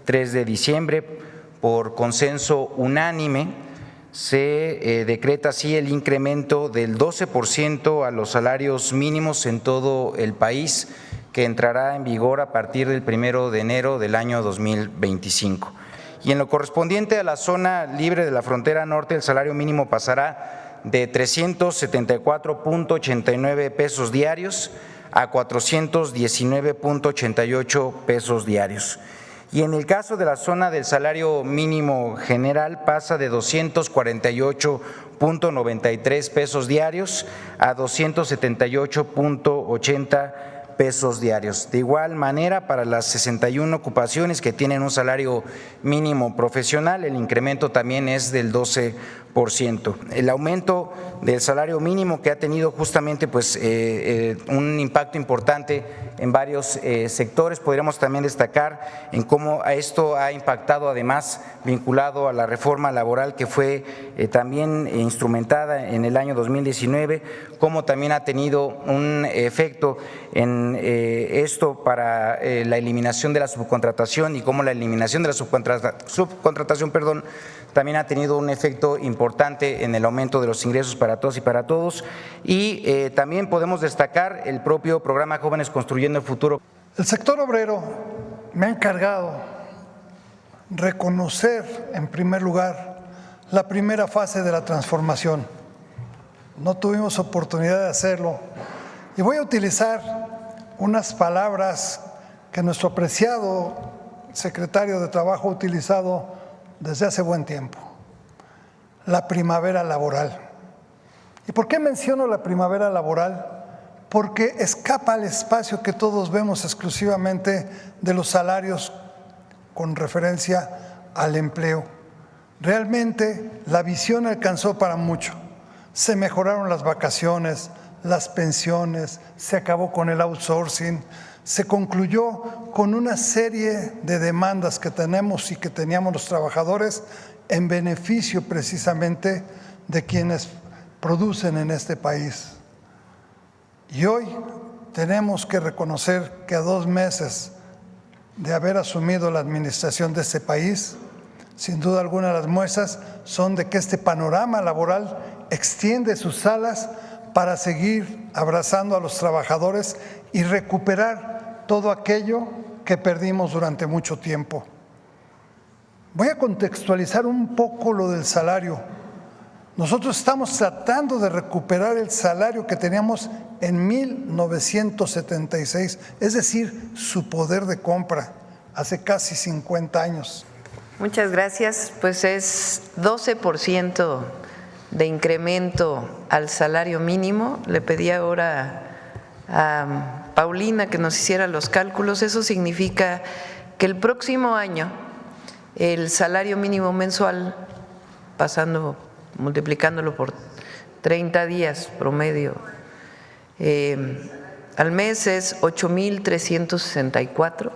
3 de diciembre, por consenso unánime, se decreta así el incremento del 12% a los salarios mínimos en todo el país, que entrará en vigor a partir del 1 de enero del año 2025. Y en lo correspondiente a la zona libre de la frontera norte, el salario mínimo pasará de 374.89 pesos diarios a 419.88 pesos diarios. Y en el caso de la zona del salario mínimo general pasa de 248.93 pesos diarios a 278.80 pesos diarios. De igual manera, para las 61 ocupaciones que tienen un salario mínimo profesional, el incremento también es del 12%. El aumento del salario mínimo, que ha tenido justamente un impacto importante en varios sectores, podríamos también destacar en cómo esto ha impactado, además vinculado a la reforma laboral que fue también instrumentada en el año 2019, cómo también ha tenido un efecto en esto para la eliminación de la subcontratación, y cómo la eliminación de la subcontratación también ha tenido un efecto importante en el aumento de los ingresos para todos y para todos. Y también podemos destacar el propio programa Jóvenes Construyendo el Futuro. El sector obrero me ha encargado reconocer, en primer lugar, la primera fase de la transformación. No tuvimos oportunidad de hacerlo y voy a utilizar unas palabras que nuestro apreciado secretario de Trabajo ha utilizado desde hace buen tiempo: la primavera laboral. ¿Y por qué menciono la primavera laboral? Porque escapa al espacio que todos vemos exclusivamente de los salarios con referencia al empleo. Realmente la visión alcanzó para mucho. Se mejoraron las vacaciones, las pensiones, se acabó con el outsourcing, se concluyó con una serie de demandas que tenemos y que teníamos los trabajadores en beneficio precisamente de quienes producen en este país. Y hoy tenemos que reconocer que a 2 meses de haber asumido la administración de este país, sin duda alguna las muestras son de que este panorama laboral extiende sus alas para seguir abrazando a los trabajadores y recuperar todo aquello que perdimos durante mucho tiempo. Voy a contextualizar un poco lo del salario. Nosotros estamos tratando de recuperar el salario que teníamos en 1976, es decir, su poder de compra, hace casi 50 años. Muchas gracias. Pues es 12% de incremento al salario mínimo. Le pedí ahora a Paulina que nos hiciera los cálculos. Eso significa que el próximo año el salario mínimo mensual, multiplicándolo por 30 días promedio, al mes es 8,364,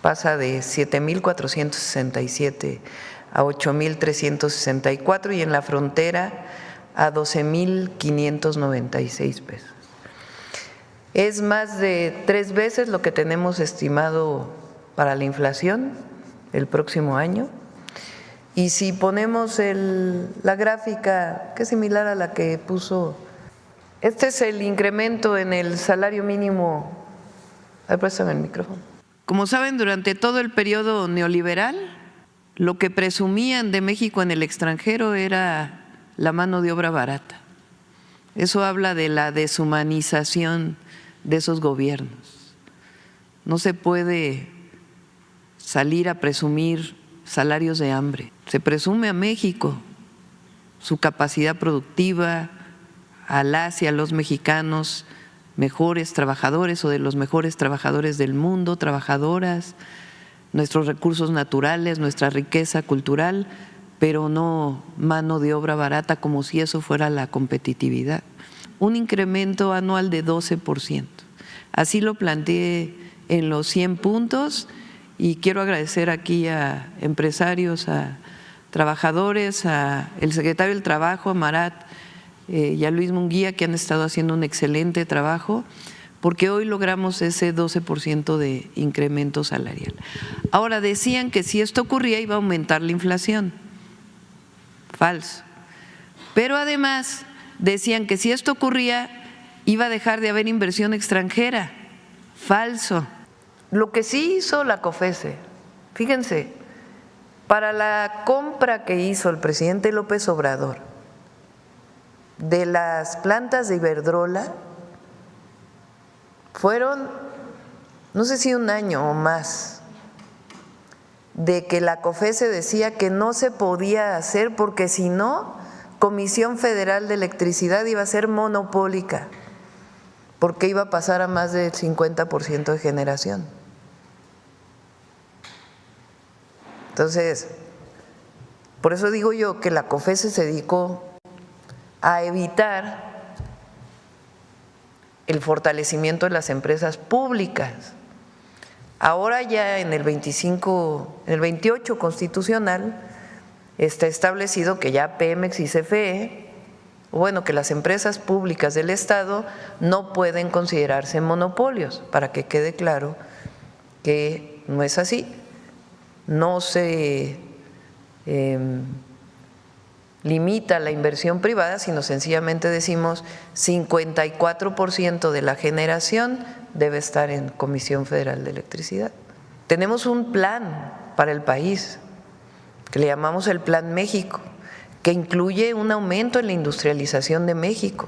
pasa de 7,467 a 8,364, y en la frontera a 12,596 pesos. Es más de 3 veces lo que tenemos estimado para la inflación el próximo año. Y si ponemos la gráfica, que es similar a la que puso, este es el incremento en el salario mínimo. A ver, préstame el micrófono. Como saben, durante todo el periodo neoliberal, lo que presumían de México en el extranjero era la mano de obra barata. Eso habla de la deshumanización de esos gobiernos. No se puede salir a presumir salarios de hambre. Se presume a México su capacidad productiva, a las y a los mexicanos mejores trabajadores o de los mejores trabajadores del mundo, trabajadoras, nuestros recursos naturales, nuestra riqueza cultural, pero no mano de obra barata, como si eso fuera la competitividad. Un incremento anual de 12%. Así lo planteé en los 100 puntos y quiero agradecer aquí a empresarios, a trabajadores, al secretario del Trabajo, a Marat y a Luis Munguía, que han estado haciendo un excelente trabajo, porque hoy logramos ese 12% de incremento salarial. Ahora, decían que si esto ocurría iba a aumentar la inflación. Falso. Pero además decían que si esto ocurría iba a dejar de haber inversión extranjera. Falso. Lo que sí hizo la COFESE, fíjense, para la compra que hizo el presidente López Obrador de las plantas de Iberdrola, fueron, no sé si un año o más, de que la COFESE decía que no se podía hacer porque si no, Comisión Federal de Electricidad iba a ser monopólica, porque iba a pasar a más del 50% de generación. Entonces, por eso digo yo que la COFESE se dedicó a evitar el fortalecimiento de las empresas públicas. Ahora ya en el 28 constitucional está establecido que ya Pemex y CFE, bueno, que las empresas públicas del Estado no pueden considerarse monopolios, para que quede claro que no es así. No se limita la inversión privada, sino sencillamente decimos 54% de la generación debe estar en Comisión Federal de Electricidad. Tenemos un plan para el país que le llamamos el Plan México, que incluye un aumento en la industrialización de México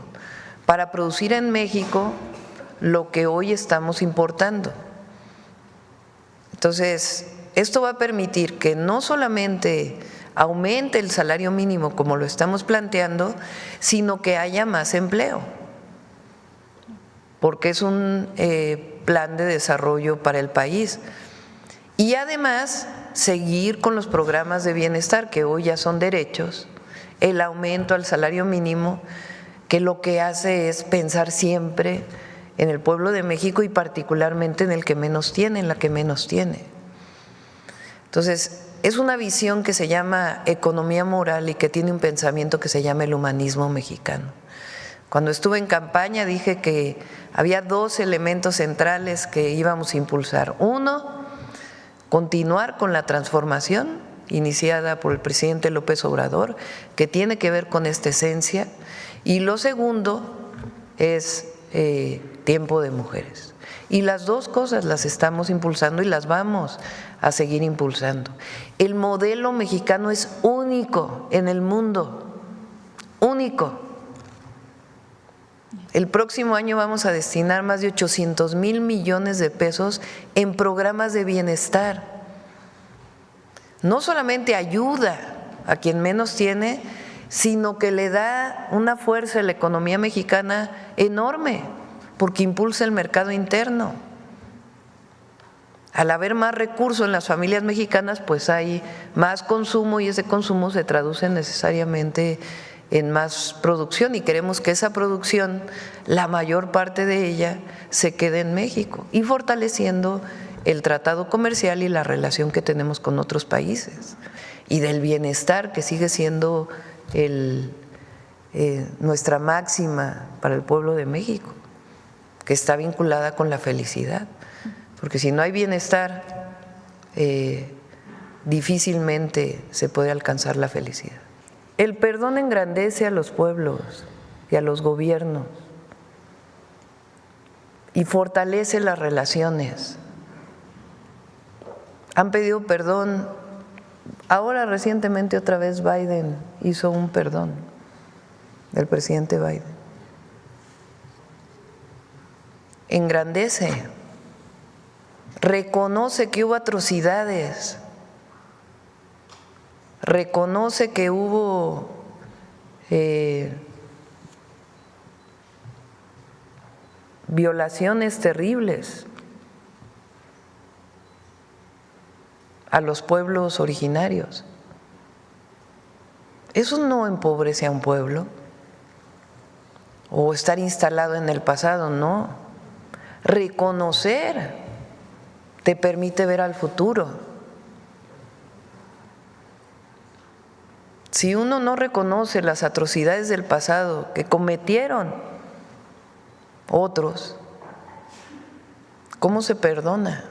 para producir en México lo que hoy estamos importando. Entonces, esto va a permitir que no solamente aumente el salario mínimo como lo estamos planteando, sino que haya más empleo, porque es un plan de desarrollo para el país. Y además, seguir con los programas de bienestar, que hoy ya son derechos, el aumento al salario mínimo, que lo que hace es pensar siempre en el pueblo de México y particularmente en el que menos tiene, en la que menos tiene. Entonces, es una visión que se llama economía moral y que tiene un pensamiento que se llama el humanismo mexicano. Cuando estuve en campaña dije que había dos elementos centrales que íbamos a impulsar. Uno, continuar con la transformación iniciada por el presidente López Obrador, que tiene que ver con esta esencia. Y lo segundo es tiempo de mujeres. Y las dos cosas las estamos impulsando y las vamos a seguir impulsando. El modelo mexicano es único en el mundo, único. El próximo año vamos a destinar más de 800,000 millones de pesos en programas de bienestar. No solamente ayuda a quien menos tiene, sino que le da una fuerza a la economía mexicana enorme, porque impulsa el mercado interno. Al haber más recursos en las familias mexicanas, pues hay más consumo y ese consumo se traduce necesariamente en más producción y queremos que esa producción, la mayor parte de ella, se quede en México y fortaleciendo el tratado comercial y la relación que tenemos con otros países y del bienestar que sigue siendo nuestra máxima para el pueblo de México, que está vinculada con la felicidad. Porque si no hay bienestar, difícilmente se puede alcanzar la felicidad. El perdón engrandece a los pueblos y a los gobiernos y fortalece las relaciones. Han pedido perdón, ahora recientemente otra vez Biden hizo un perdón, el presidente Biden. Engrandece. Reconoce que hubo atrocidades, reconoce que hubo violaciones terribles a los pueblos originarios. Eso no empobrece a un pueblo o estar instalado en el pasado, no. Reconocer te permite ver al futuro. Si uno no reconoce las atrocidades del pasado que cometieron otros, ¿Cómo se perdona?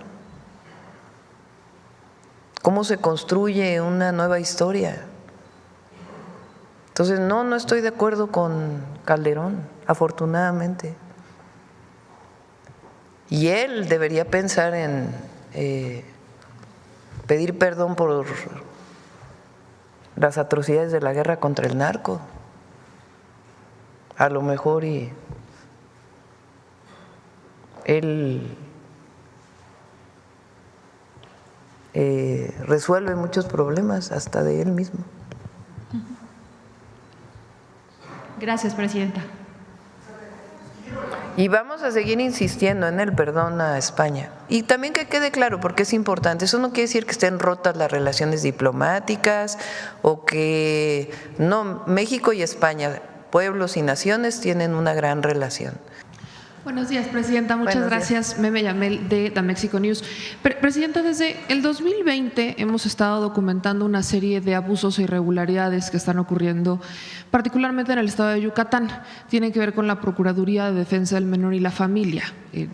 ¿Cómo se construye una nueva historia? Entonces, no estoy de acuerdo con Calderón, afortunadamente. Y él debería pensar en pedir perdón por las atrocidades de la guerra contra el narco. A lo mejor y él resuelve muchos problemas hasta de él mismo. Gracias, presidenta. Y vamos a seguir insistiendo en el perdón a España. Y también que quede claro, porque es importante, eso no quiere decir que estén rotas las relaciones diplomáticas o que no, México y España, pueblos y naciones, tienen una gran relación. Buenos días, presidenta. Muchas Buenos gracias. Meme Yamel de The Mexico News. Presidenta, desde el 2020 hemos estado documentando una serie de abusos e irregularidades que están ocurriendo, particularmente en el estado de Yucatán. Tienen que ver con la Procuraduría de Defensa del Menor y la Familia.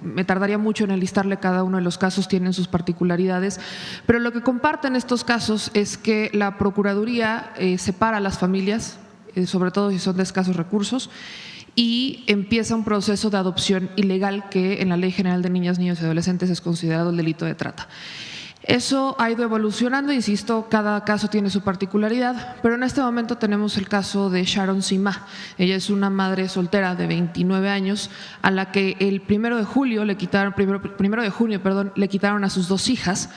Me tardaría mucho en enlistarle cada uno de los casos, tienen sus particularidades, pero lo que comparten estos casos es que la Procuraduría separa a las familias, sobre todo si son de escasos recursos, y empieza un proceso de adopción ilegal que en la Ley General de Niñas, Niños y Adolescentes es considerado el delito de trata. Eso ha ido evolucionando, insisto, cada caso tiene su particularidad, pero en este momento tenemos el caso de Sharon Sima. Ella es una madre soltera de 29 años a la que el 1 de junio le quitaron a sus 2 hijas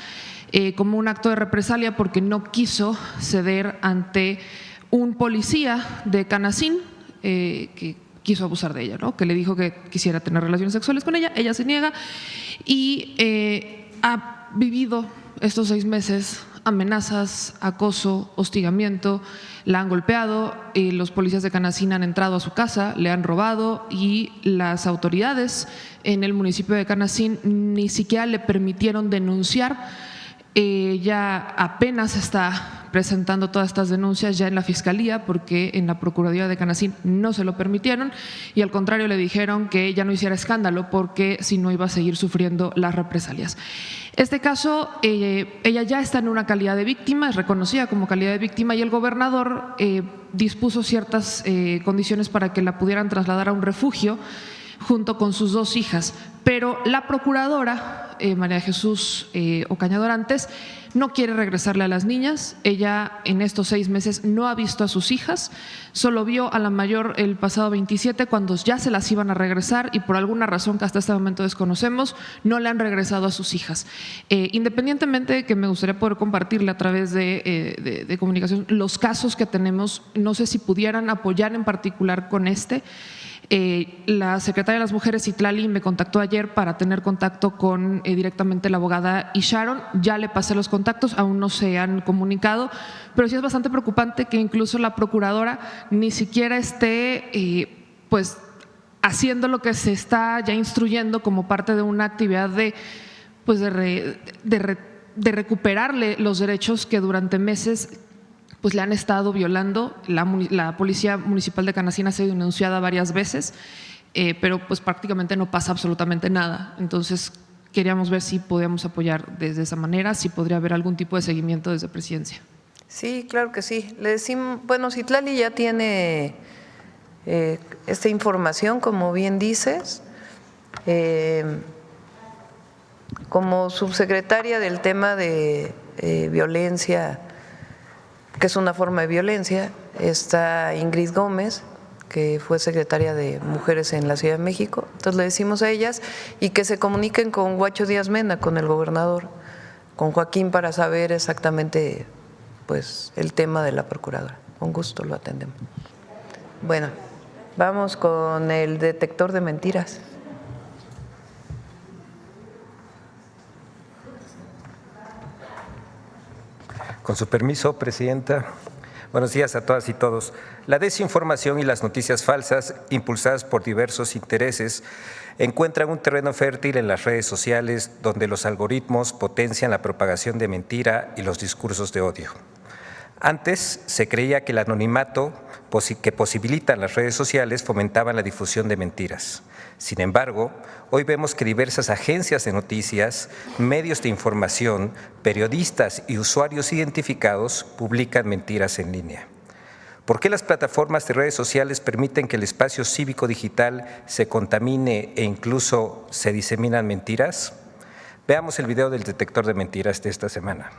como un acto de represalia porque no quiso ceder ante un policía de Canacín que quiso abusar de ella, ¿no? Que le dijo que quisiera tener relaciones sexuales con ella, ella se niega y ha vivido estos 6 meses amenazas, acoso, hostigamiento, la han golpeado, los policías de Canacín han entrado a su casa, le han robado y las autoridades en el municipio de Canacín ni siquiera le permitieron denunciar. Ya apenas está presentando todas estas denuncias ya en la Fiscalía porque en la Procuraduría de Canacín no se lo permitieron y al contrario le dijeron que ella no hiciera escándalo porque si no iba a seguir sufriendo las represalias. Este caso, ella ya está en una calidad de víctima, es reconocida como calidad de víctima y el gobernador dispuso ciertas condiciones para que la pudieran trasladar a un refugio junto con sus 2 hijas, pero la procuradora, María Jesús Ocaña Dorantes, no quiere regresarle a las niñas. Ella en estos 6 meses no ha visto a sus hijas, solo vio a la mayor el pasado 27 cuando ya se las iban a regresar y por alguna razón que hasta este momento desconocemos, no le han regresado a sus hijas. Independientemente de que me gustaría poder compartirle a través de comunicación los casos que tenemos, no sé si pudieran apoyar en particular con este. La secretaria de las Mujeres, Citlali, me contactó ayer para tener contacto con directamente la abogada y Sharon. Ya le pasé los contactos, aún no se han comunicado, pero sí es bastante preocupante que incluso la procuradora ni siquiera esté pues haciendo lo que se está ya instruyendo como parte de una actividad de recuperarle los derechos que durante meses pues le han estado violando. La Policía Municipal de Canacín ha sido denunciada varias veces, pero pues prácticamente no pasa absolutamente nada. Entonces queríamos ver si podíamos apoyar desde esa manera, si podría haber algún tipo de seguimiento desde Presidencia. Sí, claro que sí. Le decimos, bueno, Citlali ya tiene esta información, como bien dices. Como subsecretaria del tema de violencia, que es una forma de violencia, está Ingrid Gómez, que fue secretaria de Mujeres en la Ciudad de México. Entonces le decimos a ellas y que se comuniquen con Huacho Díaz Mena, con el gobernador, con Joaquín, para saber exactamente pues el tema de la procuradora. Con gusto lo atendemos. Bueno, vamos con el detector de mentiras. Con su permiso, presidenta. Buenos días a todas y todos. La desinformación y las noticias falsas, impulsadas por diversos intereses, encuentran un terreno fértil en las redes sociales donde los algoritmos potencian la propagación de mentira y los discursos de odio. Antes se creía que el anonimato que posibilitan las redes sociales fomentaban la difusión de mentiras. Sin embargo, hoy vemos que diversas agencias de noticias, medios de información, periodistas y usuarios identificados publican mentiras en línea. ¿Por qué las plataformas de redes sociales permiten que el espacio cívico digital se contamine e incluso se diseminan mentiras? Veamos el video del detector de mentiras de esta semana.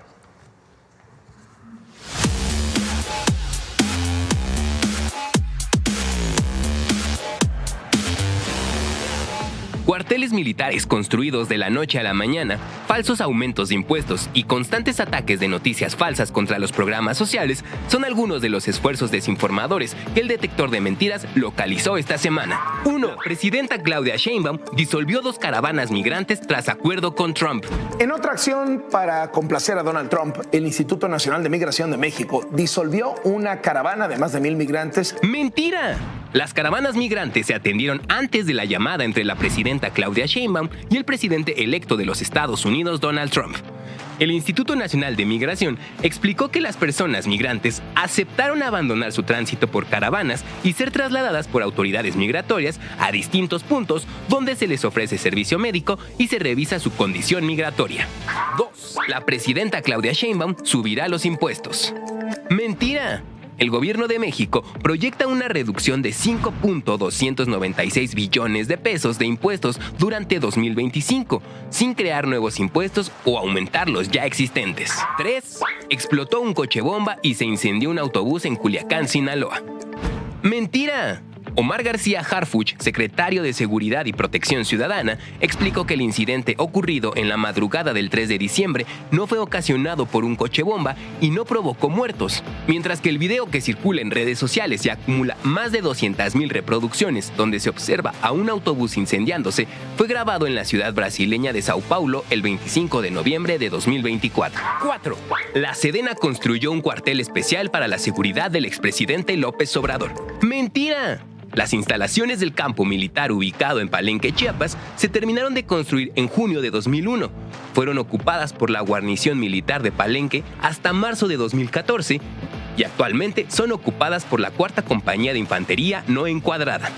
Cuarteles militares construidos de la noche a la mañana, falsos aumentos de impuestos y constantes ataques de noticias falsas contra los programas sociales son algunos de los esfuerzos desinformadores que el detector de mentiras localizó esta semana. 1. La presidenta Claudia Sheinbaum disolvió 2 caravanas migrantes tras acuerdo con Trump. En otra acción para complacer a Donald Trump, el Instituto Nacional de Migración de México disolvió una caravana de más de 1,000 migrantes. ¡Mentira! Las caravanas migrantes se atendieron antes de la llamada entre la presidenta Claudia Sheinbaum y el presidente electo de los Estados Unidos, Donald Trump. El Instituto Nacional de Migración explicó que las personas migrantes aceptaron abandonar su tránsito por caravanas y ser trasladadas por autoridades migratorias a distintos puntos donde se les ofrece servicio médico y se revisa su condición migratoria. 2. La presidenta Claudia Sheinbaum subirá los impuestos. ¡Mentira! El gobierno de México proyecta una reducción de 5.296 billones de pesos de impuestos durante 2025, sin crear nuevos impuestos o aumentar los ya existentes. 3. Explotó un coche bomba y se incendió un autobús en Culiacán, Sinaloa. ¡Mentira! Omar García Harfuch, secretario de Seguridad y Protección Ciudadana, explicó que el incidente ocurrido en la madrugada del 3 de diciembre no fue ocasionado por un coche bomba y no provocó muertos, mientras que el video que circula en redes sociales y acumula más de 200,000 reproducciones, donde se observa a un autobús incendiándose, fue grabado en la ciudad brasileña de Sao Paulo el 25 de noviembre de 2024. 4. La Sedena construyó un cuartel especial para la seguridad del expresidente López Obrador. ¡Mentira! Las instalaciones del campo militar ubicado en Palenque, Chiapas, se terminaron de construir en junio de 2001. Fueron ocupadas por la guarnición militar de Palenque hasta marzo de 2014 y actualmente son ocupadas por la 4ª Compañía de Infantería No Encuadrada.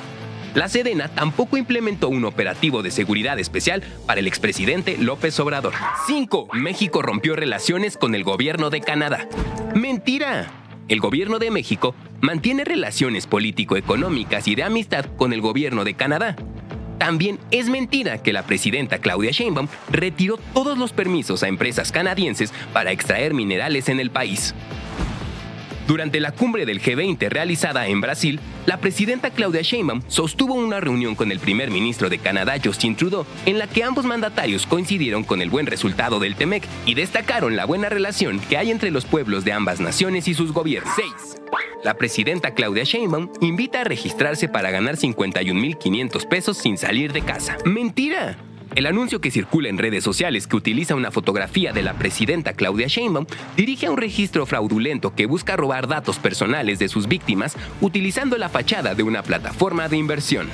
La Sedena tampoco implementó un operativo de seguridad especial para el expresidente López Obrador. 5. México rompió relaciones con el gobierno de Canadá. ¡Mentira! El gobierno de México mantiene relaciones político-económicas y de amistad con el gobierno de Canadá. También es mentira que la presidenta Claudia Sheinbaum retiró todos los permisos a empresas canadienses para extraer minerales en el país. Durante la cumbre del G20 realizada en Brasil, la presidenta Claudia Sheinbaum sostuvo una reunión con el primer ministro de Canadá, Justin Trudeau, en la que ambos mandatarios coincidieron con el buen resultado del TEMEC y destacaron la buena relación que hay entre los pueblos de ambas naciones y sus gobiernos. 6. La presidenta Claudia Sheinbaum invita a registrarse para ganar 51,500 pesos sin salir de casa. ¡Mentira! El anuncio que circula en redes sociales que utiliza una fotografía de la presidenta Claudia Sheinbaum dirige a un registro fraudulento que busca robar datos personales de sus víctimas utilizando la fachada de una plataforma de inversión.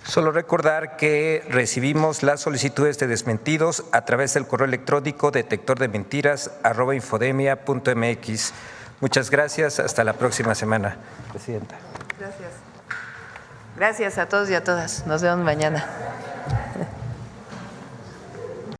Solo recordar que recibimos las solicitudes de desmentidos a través del correo electrónico detectordementiras@infodemia.mx. Muchas gracias. Hasta la próxima semana, Presidenta. Gracias. Gracias a todos y a todas. Nos vemos mañana.